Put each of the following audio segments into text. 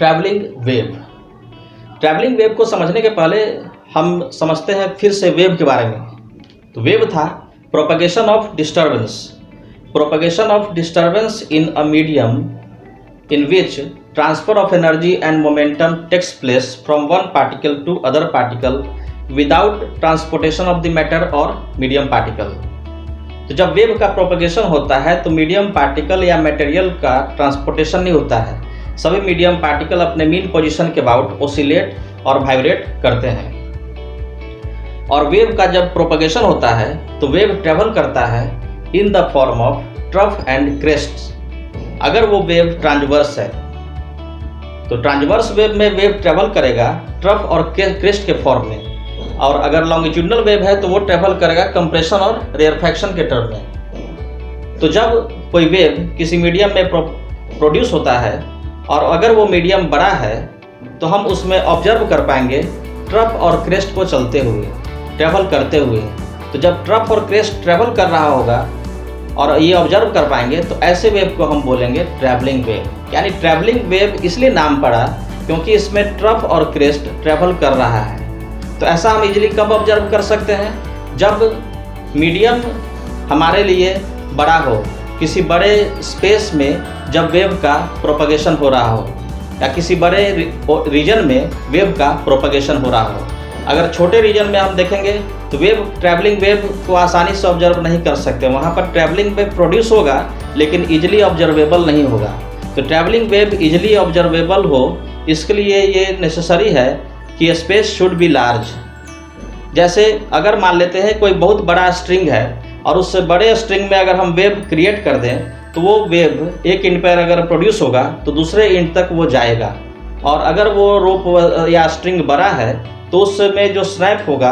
Travelling wave. Travelling wave को समझने के पहले हम समझते हैं फिर से वेव के बारे में। तो वेव था propagation of disturbance. Propagation of disturbance in a medium in which transfer of energy and momentum takes place from one particle to other particle without transportation of the matter or medium particle। तो जब wave का propagation होता है तो medium particle या material का transportation नहीं होता है। सभी मीडियम पार्टिकल अपने मीन पोजीशन के अबाउट ओसिलेट और वाइब्रेट करते हैं। और वेव का जब प्रोपगेशन होता है तो वेव ट्रेवल करता है in the form of trough and crest. अगर वो वेव ट्रांसवर्स है तो ट्रांसवर्स वेव में वेव ट्रेवल करेगा ट्रफ और क्रेस्ट के फॉर्म में, और अगर लॉन्गिट्यूडनल वेव है तो वो ट्रेवल करेगा कंप्रेशन और रेयरफैक्शन के टर्म में। तो जब कोई वेव किसी मीडियम में प्रोड्यूस होता है और अगर वो मीडियम बड़ा है तो हम उसमें ऑब्जर्व कर पाएंगे ट्रफ और क्रेस्ट को चलते हुए, ट्रेवल करते हुए। तो जब ट्रफ और क्रेस्ट ट्रेवल कर रहा होगा और ये ऑब्जर्व कर पाएंगे तो ऐसे वेव को हम बोलेंगे ट्रैवलिंग वेव। यानी ट्रैवलिंग वेव इसलिए नाम पड़ा क्योंकि इसमें ट्रफ और क्रेस्ट ट्रेवल कर रहा है। तो ऐसा हम इजीली कब ऑब्जर्व कर सकते हैं? जब मीडियम हमारे लिए बड़ा हो, किसी बड़े स्पेस में जब वेव का प्रोपगेशन हो रहा हो, या किसी बड़े रीजन में वेव का प्रोपगेशन हो रहा हो। अगर छोटे रीजन में हम देखेंगे तो वेव ट्रैवलिंग वेव को आसानी से ऑब्जर्व नहीं कर सकते। वहाँ पर ट्रैवलिंग वेव प्रोड्यूस होगा लेकिन इजीली ऑब्जर्वेबल नहीं होगा। तो ट्रैवलिंग वेव इजीली ऑब्जर्वेबल हो इसके लिए ये नेसेसरी है कि स्पेस शुड बी लार्ज। जैसे अगर मान लेते हैं कोई बहुत बड़ा स्ट्रिंग है और उससे बड़े स्ट्रिंग में अगर हम वेव क्रिएट कर दें तो वो वेव एक इंड पर अगर प्रोड्यूस होगा तो दूसरे इंड तक वो जाएगा। और अगर वो रोप या स्ट्रिंग बड़ा है तो उसमें जो स्नैप होगा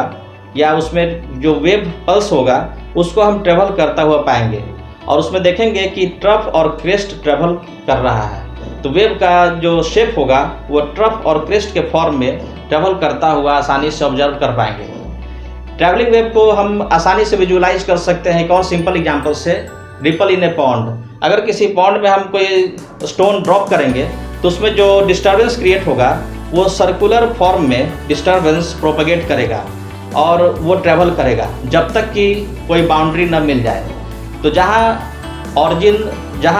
या उसमें जो वेव पल्स होगा उसको हम ट्रेवल करता हुआ पाएंगे, और उसमें देखेंगे कि ट्रफ और क्रेस्ट ट्रेवल कर रहा है। तो वेव का जो शेप होगा वो ट्रफ और क्रेस्ट के फॉर्म में ट्रेवल करता हुआ आसानी से ऑब्जर्व कर पाएंगे। ट्रैवलिंग वेव को हम आसानी से विजुअलाइज कर सकते हैं एक और सिंपल एग्जाम्पल से, रिपल इन ए पॉन्ड। अगर किसी पॉन्ड में हम कोई स्टोन ड्रॉप करेंगे तो उसमें जो डिस्टर्बेंस क्रिएट होगा वो सर्कुलर फॉर्म में डिस्टर्बेंस प्रोपगेट करेगा और वो ट्रैवल करेगा जब तक कि कोई बाउंड्री न मिल जाए। तो जहाँ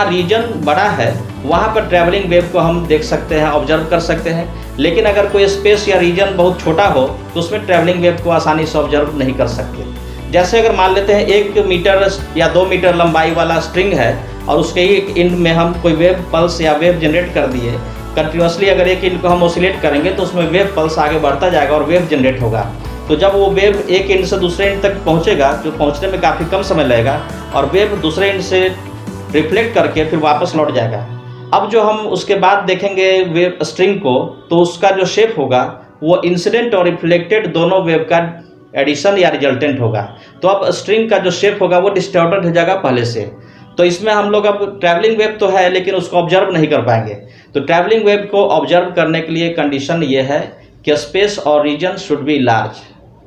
रीजन बड़ा है वहाँ पर ट्रैवलिंग वेव को हम देख सकते हैं, ऑब्जर्व कर सकते हैं। लेकिन अगर कोई स्पेस या रीजन बहुत छोटा हो तो उसमें ट्रैवलिंग वेव को आसानी से ऑब्जर्व नहीं कर सकते। जैसे अगर मान लेते हैं 1 मीटर या 2 मीटर लंबाई वाला स्ट्रिंग है और उसके एक इंड में हम कोई वेव पल्स या वेव जनरेट कर दिए कंटिन्यूसली। अगर एक इंड को हम ऑसिलेट करेंगे तो उसमें वेव पल्स आगे बढ़ता जाएगा और वेव जनरेट होगा। तो जब वो वेव एक इंड से दूसरे इंड तक पहुंचेगा तो पहुंचने में काफ़ी कम समय लगेगा और वेव दूसरे इंड से रिफ्लेक्ट करके फिर वापस लौट जाएगा। अब जो हम उसके बाद देखेंगे वेव स्ट्रिंग को तो उसका जो शेप होगा वो इंसिडेंट और रिफ्लेक्टेड दोनों वेव का एडिशन या रिजल्टेंट होगा। तो अब स्ट्रिंग का जो शेप होगा वो डिस्टॉर्टेड हो जाएगा पहले से। तो इसमें हम लोग अब ट्रैवलिंग वेव तो है लेकिन उसको ऑब्जर्व नहीं कर पाएंगे। तो ट्रैवलिंग वेव को ऑब्जर्व करने के लिए कंडीशन ये है कि स्पेस और रीजन शुड बी लार्ज।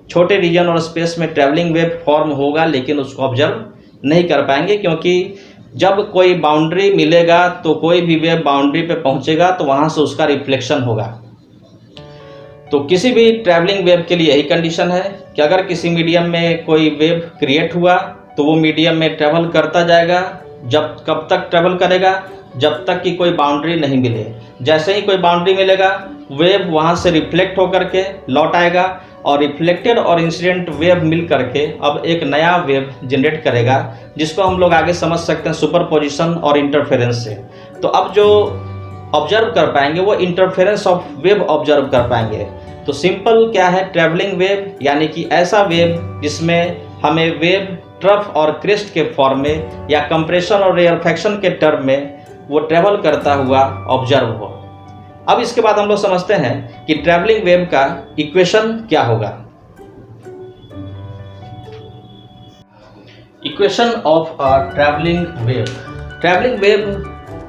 छोटे रीजन और स्पेस में ट्रैवलिंग वेव फॉर्म होगा लेकिन उसको ऑब्जर्व नहीं कर पाएंगे, क्योंकि जब कोई बाउंड्री मिलेगा तो कोई भी वेव बाउंड्री पे पहुंचेगा तो वहाँ से उसका रिफ्लेक्शन होगा। तो किसी भी ट्रैवलिंग वेव के लिए यही कंडीशन है कि अगर किसी मीडियम में कोई वेव क्रिएट हुआ तो वो मीडियम में ट्रैवल करता जाएगा। कब तक ट्रैवल करेगा? जब तक कि कोई बाउंड्री नहीं मिले। जैसे ही कोई बाउंड्री मिलेगा वेव वहाँ से रिफ्लेक्ट होकर के लौट आएगा और रिफ्लेक्टेड और इंसिडेंट वेव मिल करके अब एक नया वेव जनरेट करेगा, जिसको हम लोग आगे समझ सकते हैं सुपरपोजिशन और इंटरफेरेंस से। तो अब जो ऑब्जर्व कर पाएंगे वो इंटरफेरेंस ऑफ वेव ऑब्जर्व कर पाएंगे। तो सिंपल क्या है ट्रैवलिंग वेव, यानी कि ऐसा वेव जिसमें हमें वेव ट्रफ और क्रेस्ट के फॉर्म में या कंप्रेशन और रेयरफैक्शन के टर्म में वो ट्रैवल करता हुआ ऑब्जर्व हो। अब इसके बाद हम लोग समझते हैं कि ट्रैवलिंग वेव का इक्वेशन क्या होगा। Equation of a travelling wave. Travelling wave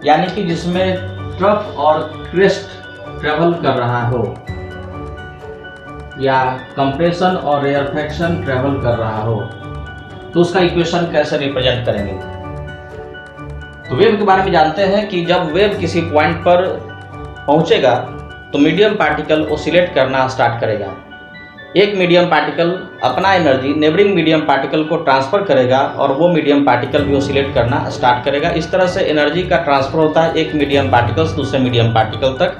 यानी कि जिसमें ट्रफ और क्रेस्ट ट्रैवल कर रहा हो या कंप्रेशन और रेयरफैक्शन ट्रैवल कर रहा हो, तो उसका इक्वेशन कैसे रिप्रेजेंट करेंगे। तो वेव के बारे में जानते हैं कि जब वेव किसी पॉइंट पर पहुंचेगा तो मीडियम पार्टिकल ओसिलेट करना स्टार्ट करेगा। एक मीडियम पार्टिकल अपना एनर्जी नेबरिंग मीडियम पार्टिकल को ट्रांसफ़र करेगा और वो मीडियम पार्टिकल भी ओसिलेट करना स्टार्ट करेगा। इस तरह से एनर्जी का ट्रांसफ़र होता है एक मीडियम पार्टिकल से दूसरे मीडियम पार्टिकल तक,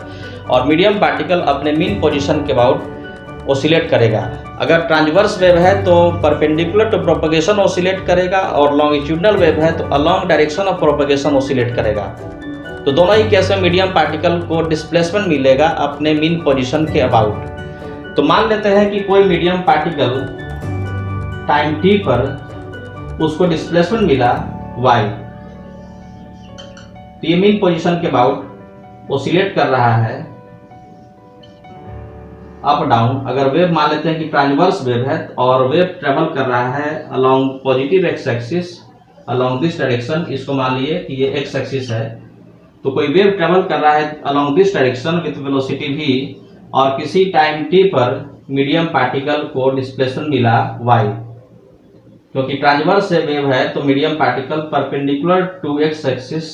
और मीडियम पार्टिकल अपने मीन पोजीशन के अबाउट ओसिलेट करेगा। अगर ट्रांसवर्स वेव है तो परपेंडिकुलर टू प्रोपगेशन ओसिलेट करेगा, और लॉन्गिट्यूडनल वेव है तो along direction of propagation oscillate करेगा। तो दोनों ही केस में मीडियम पार्टिकल को डिस्प्लेसमेंट मिलेगा अपने मीन पोजीशन के अबाउट। तो मान लेते हैं कि कोई मीडियम पार्टिकल टाइम t पर उसको डिस्प्लेसमेंट मिला y, तो ये मीन पोजीशन के अबाउट ओसिलेट कर रहा है अप डाउन। अगर वेव मान लेते हैं कि ट्रांसवर्स वेव है और वेव ट्रेवल कर रहा है along positive x axis along this direction, इसको मान लिए कि ये एक्स एक्सिस है, तो कोई वेव ट्रेवल कर रहा है along this direction with velocity v, और किसी टाइम t पर मीडियम पार्टिकल को डिस्प्लेसमेंट मिला y। क्योंकि ट्रांसवर्स वेव है तो medium particle perpendicular to X axis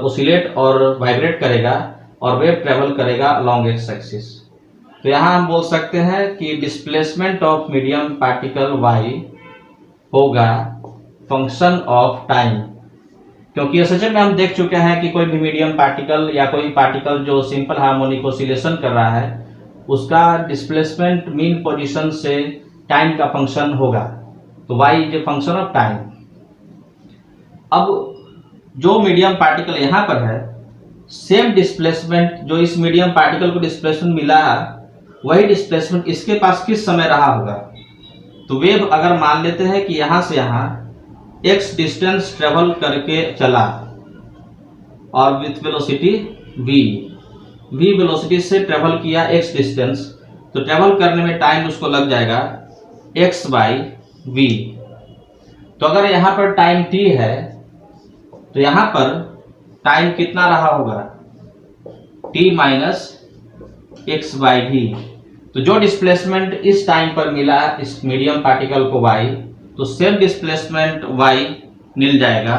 oscillate और वाइब्रेट करेगा और वेव ट्रेवल करेगा अलोंग एक्स एक्सिस। तो यहाँ हम बोल सकते हैं कि displacement of medium particle y होगा फंक्शन ऑफ टाइम। क्योंकि एसएचएम में हम देख चुके हैं कि कोई भी मीडियम पार्टिकल या कोई पार्टिकल जो सिंपल हार्मोनिक ऑसिलेशन कर रहा है उसका डिस्प्लेसमेंट मीन पोजीशन से टाइम का फंक्शन होगा, तो y is a function of time. अब जो मीडियम पार्टिकल यहाँ पर है, सेम डिस्प्लेसमेंट जो इस मीडियम पार्टिकल को डिस्प्लेसमेंट मिला है वही डिस्प्लेसमेंट इसके पास किस समय रहा होगा। तो वेव अगर मान लेते हैं कि यहाँ से यहाँ x डिस्टेंस ट्रेवल करके चला और विथ वेलोसिटी v वेलोसिटी से ट्रेवल किया x डिस्टेंस, तो ट्रेवल करने में टाइम उसको लग जाएगा x बाई v। तो अगर यहाँ पर टाइम t है तो यहाँ पर टाइम कितना रहा होगा, t minus x by v। तो जो डिस्प्लेसमेंट इस टाइम पर मिला इस मीडियम पार्टिकल को y, तो सेम डिस्प्लेसमेंट y मिल जाएगा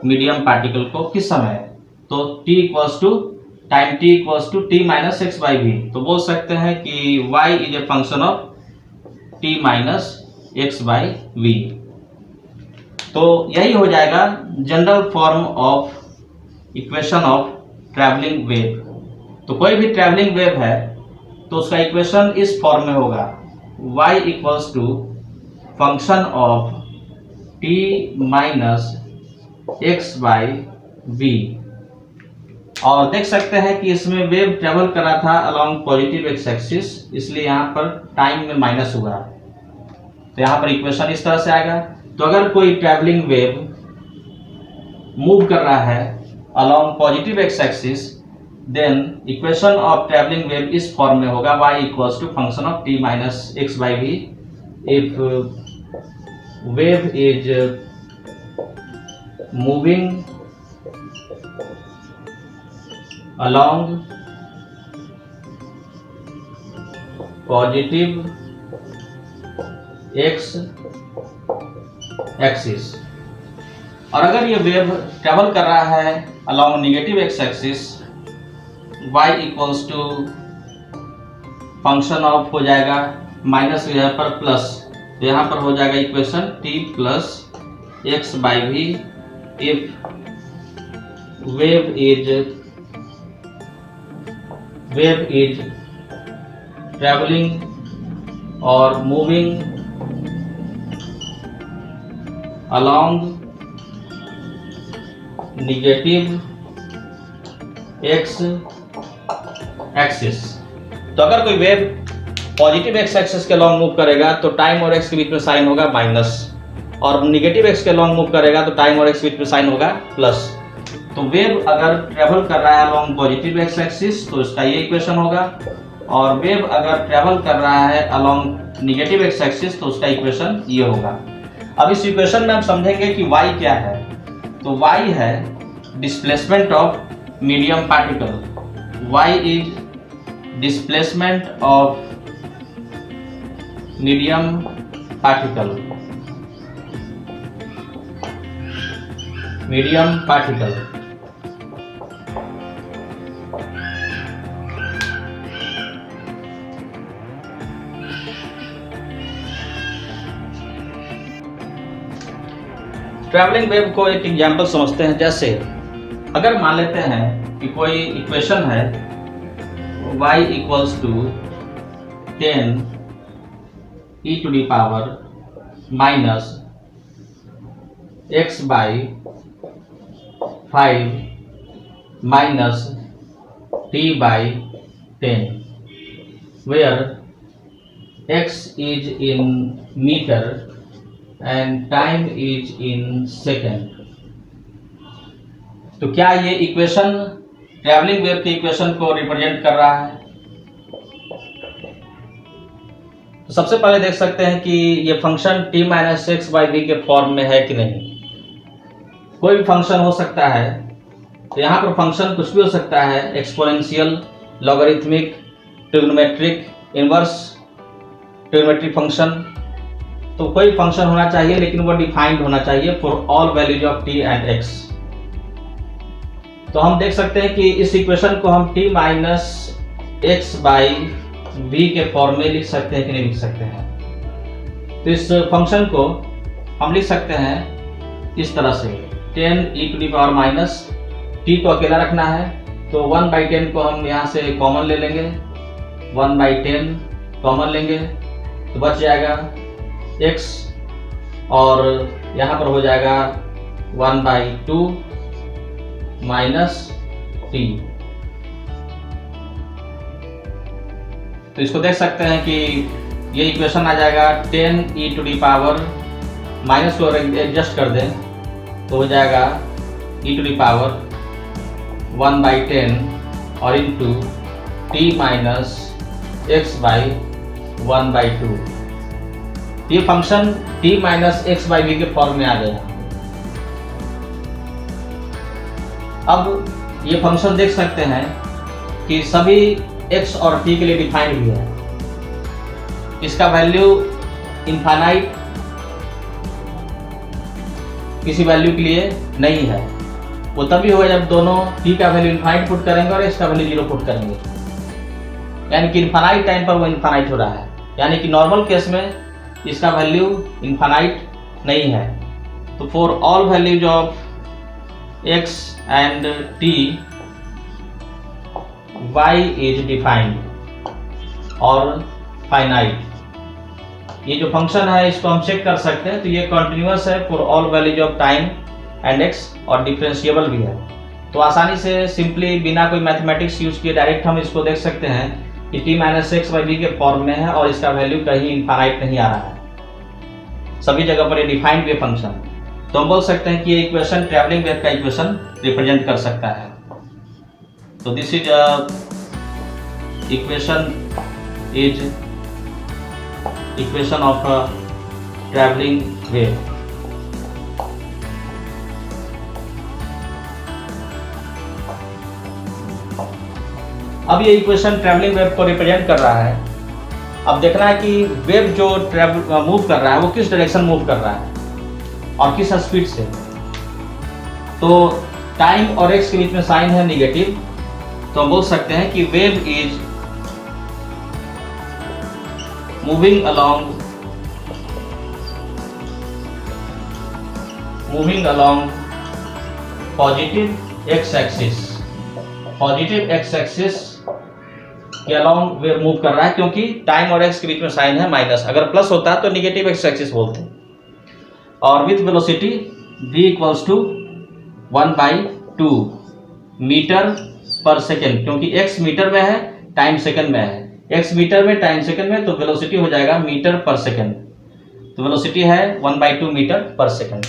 मीडियम पार्टिकल को किस समय, तो t equals to time t equals to t minus x by we. तो बोल सकते हैं कि y is a function of t minus x by we. तो यही हो जाएगा general form of equation of travelling wave. तो कोई भी ट्रैवलिंग वेव है तो उसका इक्वेशन इस फॉर्म में होगा y equals to function of t minus x by V. और देख सकते हैं कि इसमें वेव ट्रेवल कर रहा था अलोंग पॉजिटिव एक्स एक्सिस, इसलिए यहाँ पर टाइम में माइनस हुआ, तो यहाँ पर इक्वेशन इस तरह से आएगा। तो अगर कोई ट्रैवलिंग वेव मूव कर रहा है along positive x axis, then equation of travelling wave इस फॉर्म में होगा y equals to function of t minus x by v if wave is moving along positive x axis, और अगर ये wave travel कर रहा है along negative x axis, y equals to function of हो जाएगा माइनस यहाँ पर प्लस, तो यहाँ पर हो जाएगा equation t plus x by v if wave is travelling और moving along negative x axis. तो अगर कोई वेव पॉजिटिव एक्स एक्सिस के लॉन्ग मूव करेगा तो टाइम और एक्स के बीच में साइन होगा माइनस, और नेगेटिव एक्स के लॉन्ग मूव करेगा तो टाइम और एक्स के बीच में साइन होगा प्लस। तो वेव अगर ट्रेवल कर रहा है लॉन्ग पॉजिटिव एक्स एक्सिस तो इसका ये इक्वेशन होगा, और वेव अगर ट्रेवल कर रहा है अलॉन्ग नेगेटिव एक्स एक्सिस तो उसका इक्वेशन ये होगा। अब इस इक्वेशन में हम समझेंगे कि y क्या है। तो y है displacement of medium particle, y is displacement of medium particle, travelling wave को एक एग्जाम्पल समझते हैं। जैसे अगर मान लेते हैं कि कोई इक्वेशन है y equals to 10 e to the power minus x by 5 minus t by 10 where x is in meter and time is in second। तो क्या ये इक्वेशन ट्रैवलिंग वेव की इक्वेशन को रिप्रेजेंट कर रहा है? तो सबसे पहले देख सकते हैं कि ये function t minus x by v के फॉर्म में है कि नहीं। कोई भी फंक्शन हो सकता है, तो यहाँ पर फंक्शन कुछ भी हो सकता है, exponential, logarithmic, trigonometric, inverse trigonometric function. तो कोई फंक्शन होना चाहिए लेकिन वो डिफाइंड होना चाहिए for all values of t and x। तो हम देख सकते हैं कि इस इक्वेशन को हम t minus x by v के फॉर्म में लिख सकते हैं कि नहीं लिख सकते हैं। तो इस फंक्शन को हम लिख सकते हैं इस तरह से 10 e to the power minus, t को अकेला रखना है तो 1/10 को हम यहाँ से कॉमन ले लेंगे, 1/10 कॉमन लेंगे तो बच जाएगा x और यहाँ पर हो जाएगा 1/2 माइनस t। तो इसको देख सकते हैं कि ये इक्वेशन आ जाएगा 10 e to the power, minus को एडजस्ट कर दें तो हो जाएगा e टू दी पावर 1/10 और into t minus x by 1/2। ये function t minus x by v के फॉर्म में आ गया। अब ये फंक्शन देख सकते हैं कि सभी x और t के लिए डिफाइंड भी है। इसका वैल्यू इनफाइनाइट किसी वैल्यू के लिए नहीं है। वो तभी होगा जब दोनों t का वैल्यू इनफाइनाइट पुट करेंगे और x का वैल्यू 0 पुट करेंगे, यानी कि इनफाइनाइट टाइम पर वो इनफाइनाइट हो रहा है। यानी कि नॉर्मल केस में इसका वैल्यू इनफाइनाइट नहीं है। तो for all values of x and t y is defined और फाइनाइट। ये जो फंक्शन है इसको हम चेक कर सकते हैं, तो ये कंटिन्यूअस है for all values of time and x और डिफरेंशिएबल भी है। तो आसानी से सिंपली बिना कोई मैथमेटिक्स यूज किए डायरेक्ट हम इसको देख सकते हैं कि t minus x by v के फॉर्म में है और इसका वैल्यू कहीं इनफाइनाइट नहीं आ रहा है, सभी जगह पर ये डिफाइंड भी फंक्शन। तो हम बोल सकते हैं कि ये इक्वेशन ट्रैवलिंग वेव का इक्वेशन रिप्रेजेंट कर सकता है। तो this is equation of travelling wave. अब ये इक्वेशन ट्रैवलिंग वेव को रिप्रेजेंट कर रहा है। अब देखना है कि वेव जो मूव कर रहा है वो किस डायरेक्शन मूव कर रहा है और किस स्पीड से। तो टाइम और x के बीच में साइन है निगेटिव, तो हम बोल सकते हैं कि wave is moving along positive x axis. Positive x axis के अलोंग वेव मूव कर रहा है, क्योंकि टाइम और x के बीच में साइन है माइनस। अगर प्लस होता तो निगेटिव x एक्सिस बोलते। और with velocity v equals to 1/2 metre per second, क्योंकि x मीटर में है टाइम सेकेंड में है। x मीटर में टाइम सेकेंड में, तो वेलोसिटी हो जाएगा मीटर पर सेकेंड। तो वेलोसिटी है 1/2 मीटर पर सेकेंड।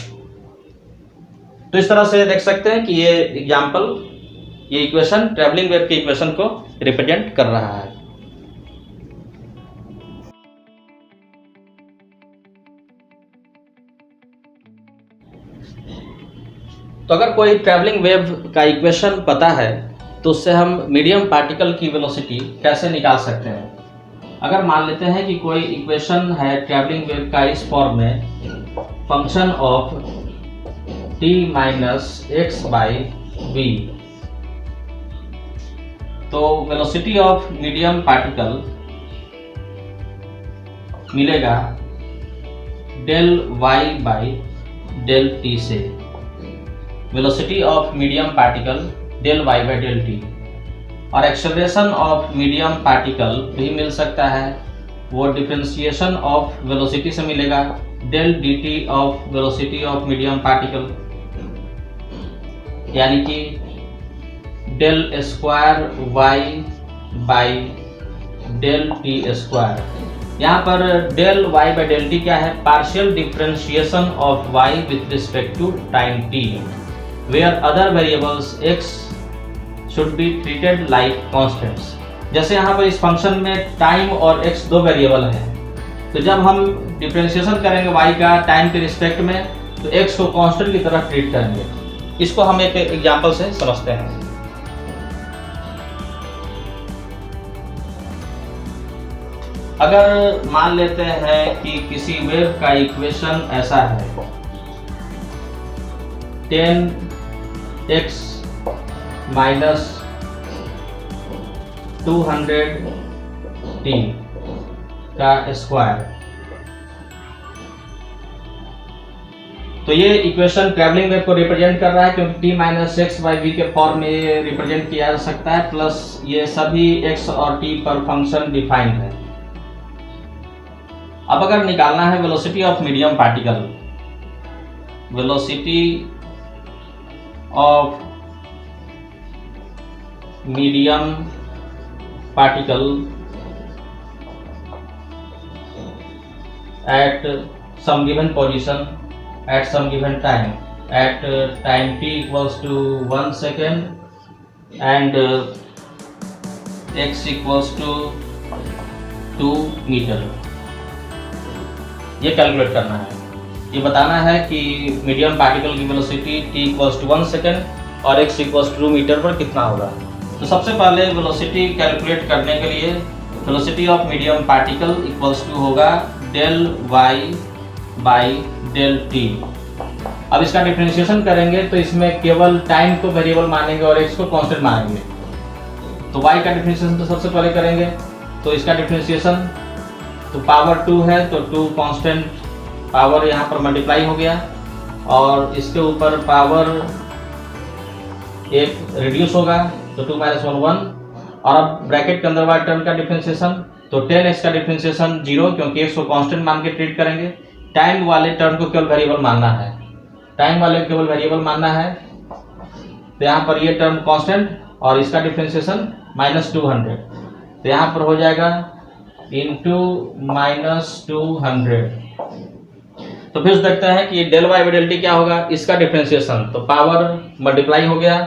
तो इस तरह से देख सकते हैं कि ये एग्जाम्पल, ये इक्वेशन ट्रैवलिंग वेव के इक्वेशन को रिप्रेजेंट कर रहा है। तो अगर कोई ट्रैवलिंग वेव का इक्वेशन पता है तो उससे हम मीडियम पार्टिकल की वेलोसिटी कैसे निकाल सकते हैं। अगर मान लेते हैं कि कोई इक्वेशन है ट्रैवलिंग वेव का इस फॉर्म में, function of t minus x by we, तो वेलोसिटी ऑफ मीडियम पार्टिकल मिलेगा del y by del t से, velocity of medium particle del y by del t, और एक्सेलरेशन ऑफ मीडियम पार्टिकल भी मिल सकता है, वो डिफरेंशिएशन ऑफ वेलोसिटी से मिलेगा, del d t of velocity of medium particle, यानी कि del square y by del t square. यहाँ पर del y by del t क्या है? Partial differentiation of y with respect to time t, where other variables x should be treated like constants. जैसे यहाँ पर इस फंक्शन में time और एक्स दो वेरिएबल हैं, तो जब हम डिफरेंशिएशन करेंगे वाई का टाइम के रिस्पेक्ट में, तो एक्स को कांस्टेंट की तरह ट्रीट करेंगे। इसको हम एक एग्जांपल से समझते हैं। अगर मान लेते हैं कि किसी वेव का इक्वेशन ऐसा है, 10x माइनस 200t का स्क्वायर, तो ये इक्वेशन ट्रैवलिंग वेव को रिप्रेजेंट कर रहा है, क्योंकि t minus x by v के फॉर्म में ये रिप्रेजेंट किया जा सकता है, प्लस ये सभी x और t पर फंक्शन डिफाइंड है। अब अगर निकालना है velocity of medium particle, velocity of medium particle at some given position at some given time, at time t equals to 1 second and x equals to 2 metre. ये calculate करना है, ये बताना है कि मीडियम पार्टिकल की velocity t equals to 1 second और x equals to 2 metre पर कितना होगा। तो सबसे पहले वेलोसिटी कैलकुलेट करने के लिए velocity of medium particle equals to होगा del y by del t. अब इसका डिफरेंशिएशन करेंगे तो इसमें केवल टाइम को वेरिएबल मानेंगे और x को कांस्टेंट मानेंगे। तो y का डिफरेंशिएशन तो सबसे पहले करेंगे, तो इसका डिफरेंशिएशन तो पावर 2 है, तो 2 कांस्टेंट पावर यहाँ पर मल्टीप्लाई हो गया और इसके ऊपर पावर 1 रिड्यूस होगा, तो 2 माइनस 1 1, और अब ब्रैकेट के अंदर वाले टर्म का डिफरेंशिएशन, तो 10x का डिफरेंशिएशन 0, क्योंकि x को कांस्टेंट मान के ट्रीट करेंगे। टाइम वाले टर्म को केवल वेरिएबल मानना है, टाइम वाले केवल वेरिएबल मानना है, तो यहाँ पर ये टर्म कांस्टेंट और इसका डिफरेंशिएशन माइनस 200, तो यहाँ पर हो जाएगा इंटू माइनस 200। तो फिर देखते हैं कि del y by del t क्या होगा, इसका डिफरेंशिएशन, तो पावर मल्टीप्लाई हो गया,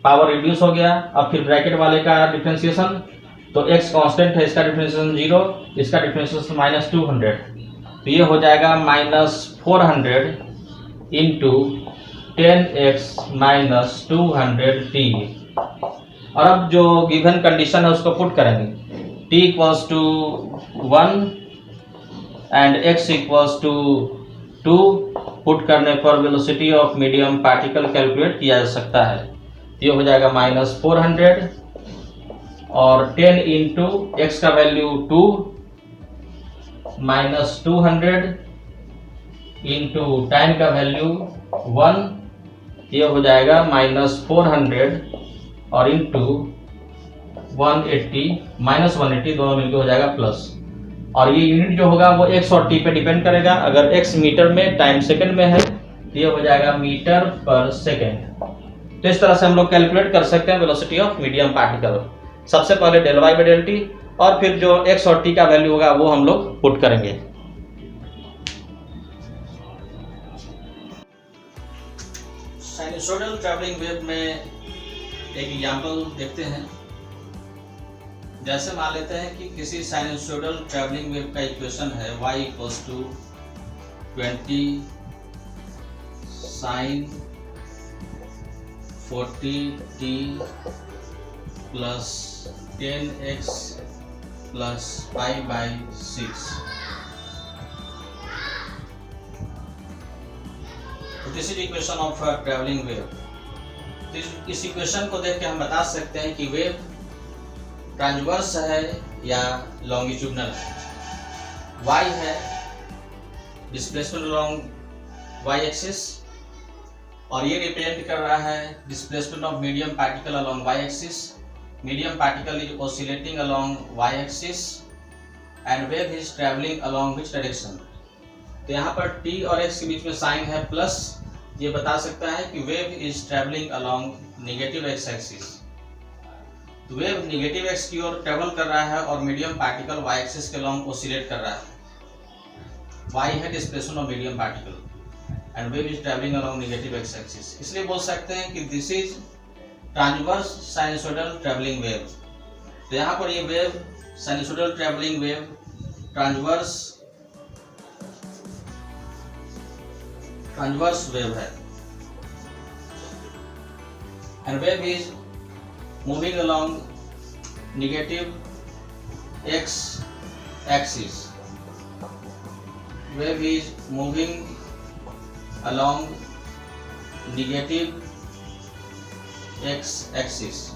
पावर रिड्यूस हो गया, अब फिर ब्रैकेट वाले का डिफरेंशिएशन, तो x कांस्टेंट है, इसका डिफरेंशिएशन 0, इसका डिफरेंशिएशन माइनस 200, तो ये हो जाएगा minus 400 into 10x minus 200t। और अब जो गिवन कंडीशन है उसको पुट करेंगे, t equals to 1 and x equals to 2 put करने पर velocity of medium particle calculate किया जा सकता है। ये हो जाएगा माइनस 400 और 10 इंटू एक्स का वैल्यू 2 माइनस 200 इंटू टाइम का वैल्यू 1, ये हो जाएगा माइनस 400 और इंटू 180 माइनस 180, दोनों मिलकर हो जाएगा प्लस। और ये यूनिट जो होगा वो x और t पे डिपेंड करेगा। अगर x मीटर में, टाइम सेकंड में है, तो ये हो जाएगा मीटर पर सेकंड। तो इस तरह से हम लोग कैलकुलेट कर सकते हैं वेलोसिटी ऑफ मीडियम पार्टिकल। सबसे पहले del y by del t और फिर जो x और t का वैल्यू होगा वो हम लोग पुट करेंगे। साइनसोइडल ट्रैवलिंग वेव में एक एग्जांपल देखते हैं। जैसे मान लेते हैं कि किसी साइनसोइडल ट्रैवलिंग वेव का इक्वेशन है y equals to 20 sine 40t plus 10x plus pi by 6। This is equation of travelling wave. इस इक्वेशन को देख के हम बता सकते हैं कि वेव ट्रांसवर्स है या लॉन्गिट्यूडनल है। y है डिस्प्लेसमेंट अलोंग वाई एक्सिस, और ये रिप्रेजेंट कर रहा है displacement of medium particle along y axis. Medium particle is oscillating along y axis and wave is travelling along which direction. तो यहाँ पर टी और एक्स के बीच में साइन है प्लस, ये बता सकता है कि wave is travelling along negative x axis. तो वेव नेगेटिव एक्स की ओर ट्रेवल कर रहा है और मीडियम पार्टिकल वाई एक्सिस के अलोंग ऑसिलेट कर रहा है। वाई है displacement of medium particle and wave is travelling along negative x axis. इसलिए बोल सकते हैं कि this is transverse sinusoidal travelling wave. तो यहाँ पर ये wave sinusoidal travelling wave transverse wave है and wave is moving along negative x axis. Wave is moving along negative x axis.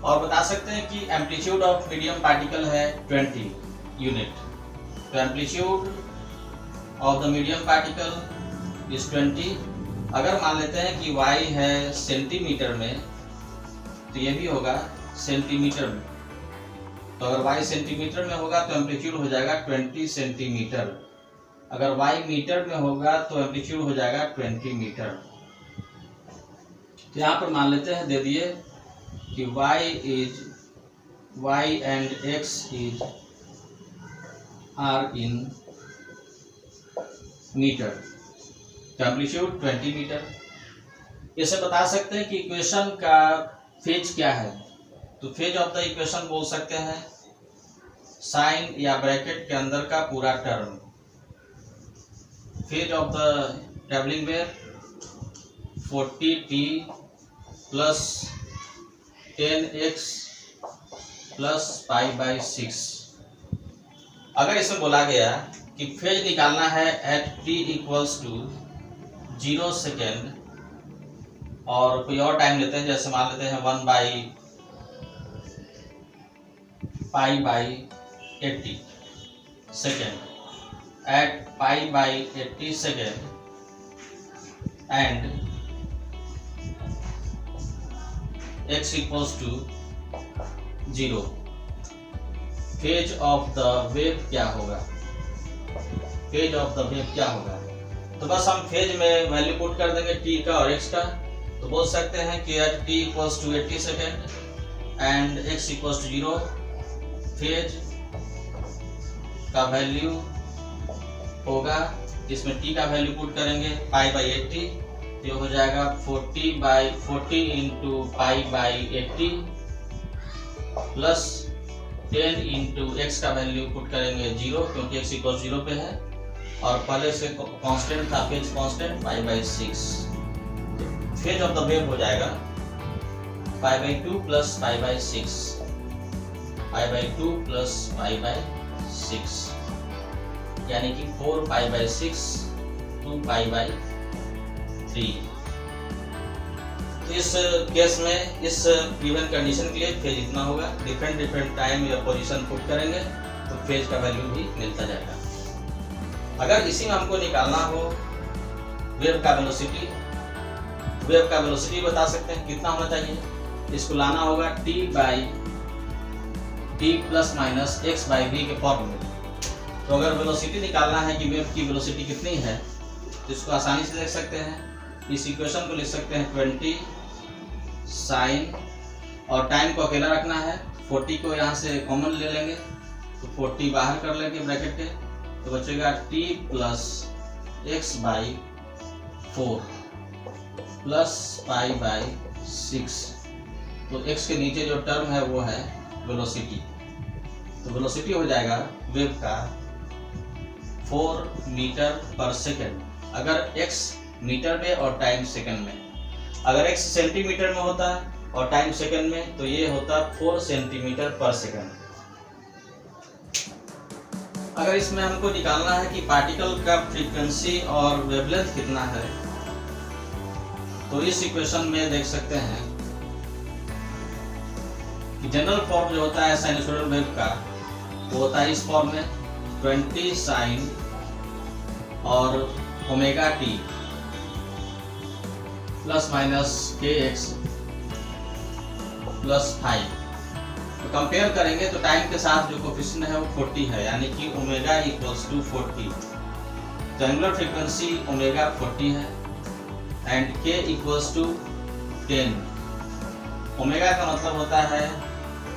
और बता सकते हैं कि एम्पलीट्यूड ऑफ मीडियम पार्टिकल है 20 यूनिट। तो amplitude of the medium particle is 20। अगर मान लेते हैं कि y है सेंटीमीटर में, तो ये भी होगा सेंटीमीटर में। तो अगर y सेंटीमीटर में होगा तो एम्पलीट्यूड हो जाएगा 20 सेंटीमीटर। अगर y मीटर में होगा तो एम्पलीट्यूड हो जाएगा 20 मीटर। तो यहाँ पर मान लेते हैं, दे दिए कि y and x are in metre, तो एम्पलीट्यूड 20 मीटर। इसे बता सकते हैं कि इक्वेशन का फेज क्या है। तो फेज ऑफ द इक्वेशन बोल सकते हैं साइन या ब्रैकेट के अंदर का पूरा term. Phase of the travelling wave 40t plus 10x plus π/6। अगर इसमें बोला गया कि फेज निकालना है at t equals to 0 second, और कोई और टाइम लेते हैं, जैसे मान लेते हैं 1/π/80 second at π/80 second and x equals to 0। Phase of the wave क्या होगा? फेज ऑफ द वेव क्या होगा? तो बस हम फेज में वैल्यू पुट कर देंगे t का और x का। तो बोल सकते हैं कि at t equals to 80 second and x equals to 0, phase का वैल्यू होगा, इसमें t का वैल्यू पुट करेंगे π/80, ये हो जाएगा 40/40 इंटू π/80 प्लस 10 इंटू x का वैल्यू पुट करेंगे 0, क्योंकि x इक्वल 0 पे है, और पहले से कांस्टेंट था phase constant π/6। Phase of the wave हो जाएगा π/2 प्लस π/6, π/2 प्लस π/6, यानी कि 4π/6 2π/3। तो इस केस में इस गिवन कंडीशन के लिए फेज इतना होगा। डिफरेंट टाइम या पोजीशन पुट करेंगे तो फेज का वैल्यू भी मिलता जाएगा। अगर इसी में हमको निकालना हो वेव का वेलोसिटी बता सकते हैं कितना होना चाहिए। इसको लाना होगा t प्लस माइनस x/v के फॉर्म में। तो अगर वेलोसिटी निकालना है कि वेव की वेलोसिटी कितनी है, तो इसको आसानी से देख सकते हैं। इस इक्वेशन को लिख सकते हैं 20 साइन, और टाइम को अकेला रखना है, 40 को यहाँ से कॉमन ले लेंगे, तो 40 बाहर कर लेंगे ब्रैकेट के, तो बचेगा t प्लस x/4 प्लस π/6। तो x के नीचे जो टर्म है वो है वेलोसिटी। तो वेलोसिटी हो जाएगा वेव का 4 मीटर पर सेकेंड, अगर x मीटर में और टाइम सेकंड में। अगर x सेंटीमीटर में होता और टाइम सेकंड में, तो ये होता 4 सेंटीमीटर पर सेकंड। अगर इसमें हमको निकालना है कि पार्टिकल का फ्रीक्वेंसी और वेवलेंथ कितना है, तो इस इक्वेशन में देख सकते हैं कि जनरल फॉर्म जो होता है साइनसोइडल वेव का, वो होता है इस फॉर्म में 20 साइन और ओमेगा टी प्लस माइनस के एक्स प्लस 5। तो कंपेयर करेंगे तो टाइम के साथ जो कोफिशिएंट है वो 40 है, यानी कि ओमेगा इक्वल्स टू 40। तो एंगुलर फ्रीक्वेंसी ओमेगा 40 है एंड के इक्वल्स टू 10। ओमेगा का मतलब होता है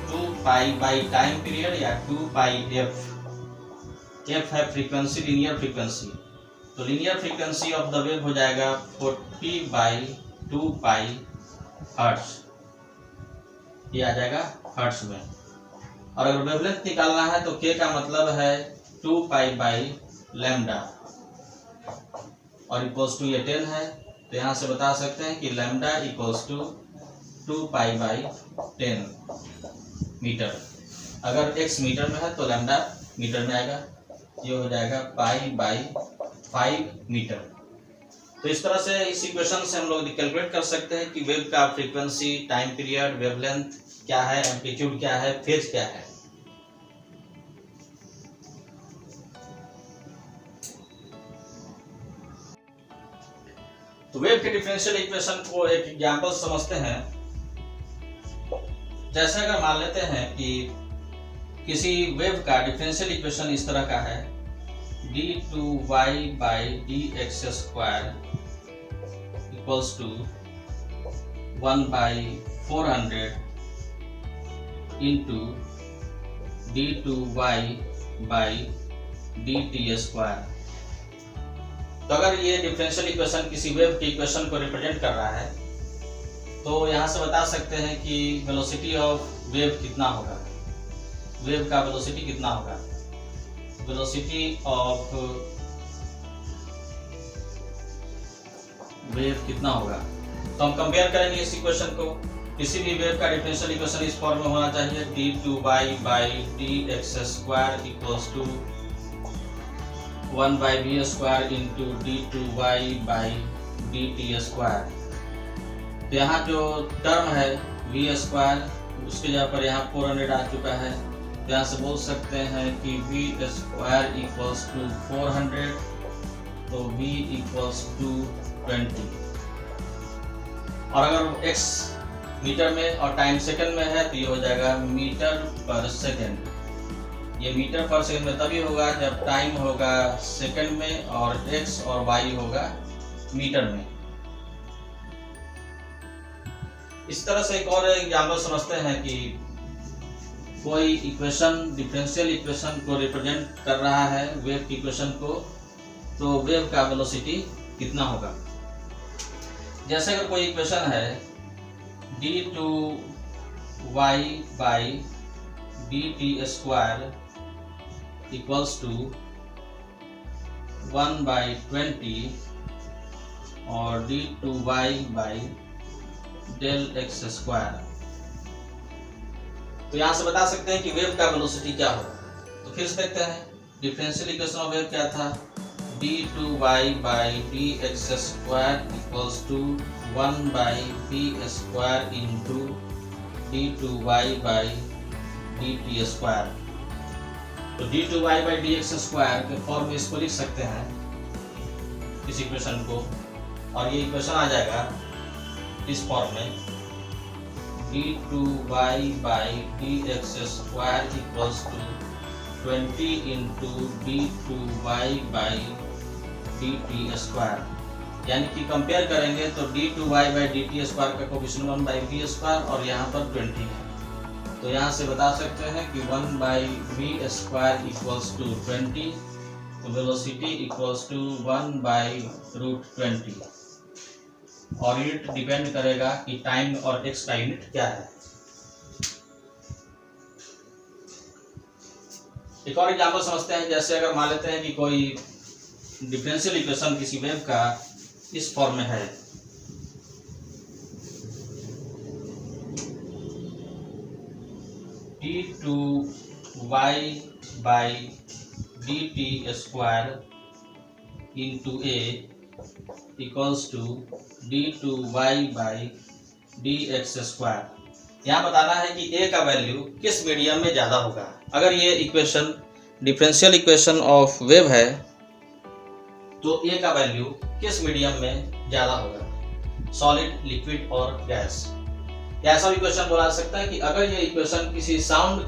2 पाई बाई टाइम पीरियड या 2 पाई एफ। एफ है फ्रीक्वेंसी, लीनियर फ्रीक्वेंसी। तो linear frequency of the wave हो जाएगा 40 बाई 2 पाई हर्ट्ज, ये आ जाएगा हर्ट्ज में। और अगर वेवलेंथ निकालना है तो के का मतलब है 2 पाई बाई लैम्डा और इक्वल्स टू ये 10 है। तो यहाँ से बता सकते हैं कि lambda equals to 2 pi by 10 metre. अगर x मीटर में है तो लैम्डा मीटर में आएगा, ये हो जाएगा पाई बाई 5 मीटर। तो इस तरह से इस इक्वेशन से हम लोग कैलकुलेट कर सकते हैं कि वेव का फ्रीक्वेंसी, टाइम पीरियड, वेवलेंथ क्या है, एम्पलीट्यूड क्या है, फेज क्या है। तो वेव के डिफरेंशियल इक्वेशन को एक एग्जांपल समझते हैं। जैसे अगर मान लेते हैं कि किसी वेव का डिफरेंशियल इक्वेशन इस तरह का है d2y by dx square equals to 1 by 400 into d2y by dt square. तो अगर ये डिफरेंशियल इक्वेशन किसी वेव के इक्वेशन को रिप्रेजेंट कर रहा है तो यहाँ से बता सकते हैं कि वेलोसिटी ऑफ वेव कितना होगा, वेव का वेलोसिटी कितना होगा। वेलोसिटी ऑफ वेव कितना होगा, तो हम कंपेयर करेंगे इस इक्वेशन को। किसी भी वेव का डिफरेंशियल इक्वेशन इस फॉर्म में होना चाहिए d2y by dx square equals to 1 by v square into d2y by dt square. तो यहाँ जो टर्म है v स्क्वायर, उसके जगह पर यहाँ 400 आ चुका है। तो यहाँ से बोल सकते हैं कि v स्क्वायर इक्वल्स टू 400, तो v इक्वल्स टू 20। और अगर x मीटर में और टाइम सेकंड में है तो ये हो जाएगा मीटर पर सेकंड। ये मीटर पर सेकंड में तभी होगा जब टाइम होगा सेकंड में और x और y होगा मीटर में। इस तरह से एक और एग्जाम्पल समझते हैं कि कोई इक्वेशन डिफरेंशियल इक्वेशन को रिप्रेजेंट कर रहा है वेव की इक्वेशन को, तो वेव का वेलोसिटी कितना होगा। जैसे अगर कोई इक्वेशन है d2y by dt square equals to 1 by 20 और d2y by del x square. तो यहाँ से बता सकते हैं कि वेव का वेलोसिटी क्या होगा। तो फिर से देखते हैं डिफरेंशियल इक्वेशन ऑफ वेव क्या था, d2y by dx square equals to 1 by v square into d2y by dt square. तो d2y बाई dx स्क्वायर के फॉर्म में इसको लिख सकते हैं इस इक्वेशन को, और ये इक्वेशन आ जाएगा इस फॉर्म में d2y by dx square equals to 20 into d2y by dt square. यानी कि कंपेयर करेंगे तो d2y बाई dt स्क्वायर का कोफिशिएंट 1 बाई v स्क्वायर और यहाँ पर 20 है। तो यहाँ से बता सकते हैं कि 1 by v square equals to 20, तो velocity equals to 1 by root 20। और यूनिट डिपेंड करेगा कि टाइम और x का यूनिट क्या है। एक और एग्जांपल समझते हैं। जैसे अगर मान लेते हैं कि कोई डिफरेंशियल इक्वेशन किसी वेव का इस फॉर्म में है d2y by dt square into a equals to d2y by dx square. यहाँ बताना है कि a का वैल्यू किस मीडियम में ज़्यादा होगा। अगर ये equation differential equation of wave है तो ए का वैल्यू किस मीडियम में ज़्यादा होगा, सॉलिड, लिक्विड और गैस। या ऐसा भी क्वेश्चन बोला जा सकता है कि अगर ये इक्वेशन किसी साउंड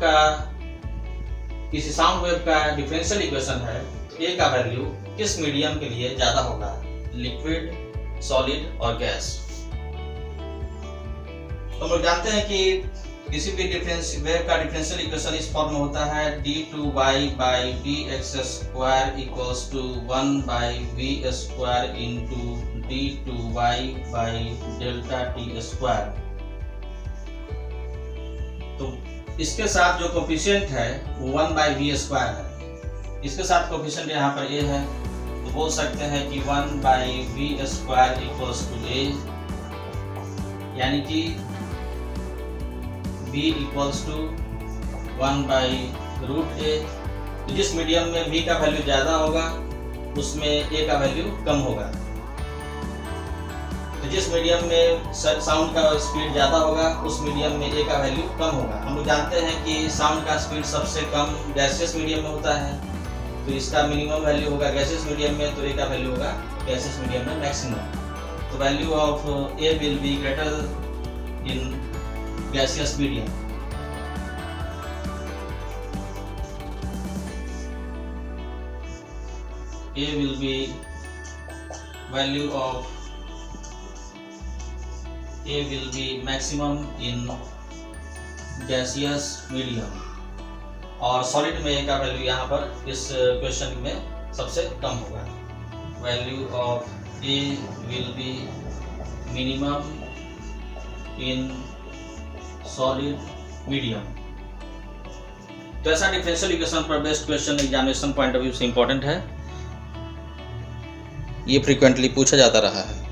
वेव का डिफरेंशियल इक्वेशन है तो ए का वैल्यू किस मीडियम के लिए ज़्यादा होगा, लिक्विड, सॉलिड और गैस। तो हम लोग जानते हैं कि किसी भी वेव का डिफरेंशियल इक्वेशन इस फॉर्म में होता है d2y by dx square equals to 1 by v square into d2y by delta t square. तो इसके साथ जो कोफिशिएंट है वो 1 बाई वी स्क्वायर है, इसके साथ कोफिशिएंट यहाँ पर a है, तो बोल सकते हैं कि 1 by v square equals to a, यानी कि v equals to 1 by root a। तो जिस मीडियम में v का वैल्यू ज़्यादा होगा उसमें a का वैल्यू कम होगा। तो जिस मीडियम में साउंड का स्पीड ज़्यादा होगा उस मीडियम में ए का वैल्यू कम होगा। हम लोग जानते हैं कि साउंड का स्पीड सबसे कम गैसियस मीडियम में होता है, तो इसका मिनिमम वैल्यू होगा गैसियस मीडियम में, तो ए का वैल्यू होगा गैसियस मीडियम में मैक्सिमम। तो value of A will be greater in gaseous medium. A will be value of A will be maximum in gaseous medium, और सॉलिड में A का वैल्यू यहाँ पर इस क्वेश्चन में सबसे कम होगा। Value of A will be minimum in solid medium। तो ऐसा डिफरेंशियल इक्वेशन पर based question examination point of view से इंपॉर्टेंट है, ये फ्रीक्वेंटली पूछा जाता रहा है।